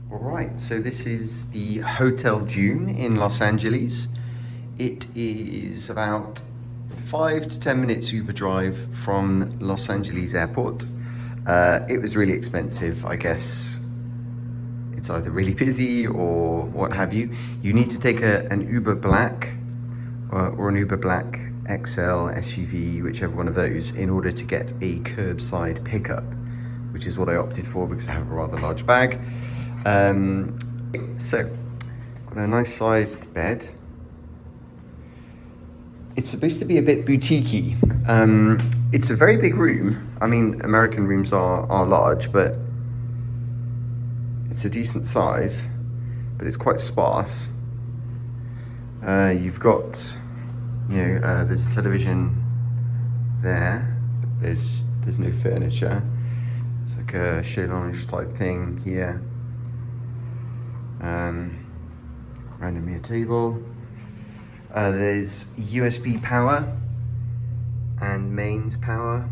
All right, so this is the Hotel June in Los Angeles. It is about 5 to 10 minutes Uber drive from Los Angeles Airport. It was really expensive, I guess. It's either really busy or what have you. You need to take an Uber Black or an Uber Black XL SUV, whichever one of those, in order to get a curbside pickup, which is what I opted for because I have a rather large bag. So, got a nice sized bed. It's supposed to be a bit boutiquey. It's a very big room. I mean, American rooms are large, but it's a decent size, but it's quite sparse. You've got, there's a television there, but there's no furniture. It's like a chaise lounge type thing here. Randomly a table. There's USB power and mains power.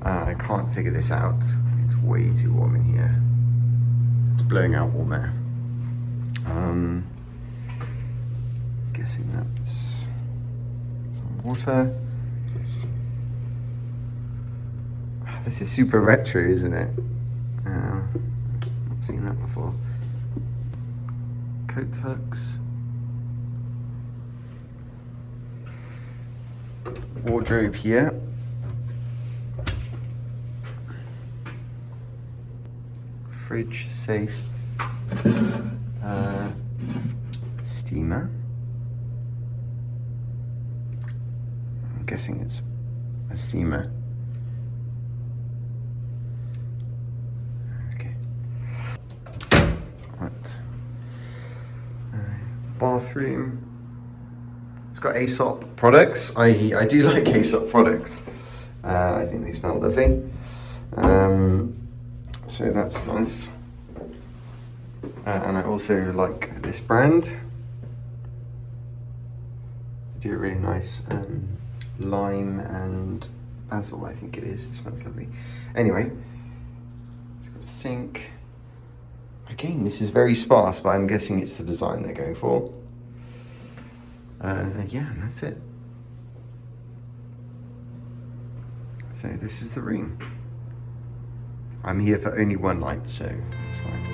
I can't figure this out. It's way too warm in here. It's blowing out warm air. Guessing that's some water. This is super retro, isn't it? Not seen that before. Coat hooks. Wardrobe here. Fridge, safe. Steamer. I'm guessing it's a steamer. Okay. Right. Bathroom. It's got Aesop products. I do like Aesop products. I think they smell lovely. So that's nice. And I also like this brand. They do a really nice lime and basil, I think it is. It smells lovely. Anyway, we've got a sink. Again, this is very sparse, but I'm guessing it's the design they're going for. Yeah, and that's it. So this is the room. I'm here for only one night, so it's fine.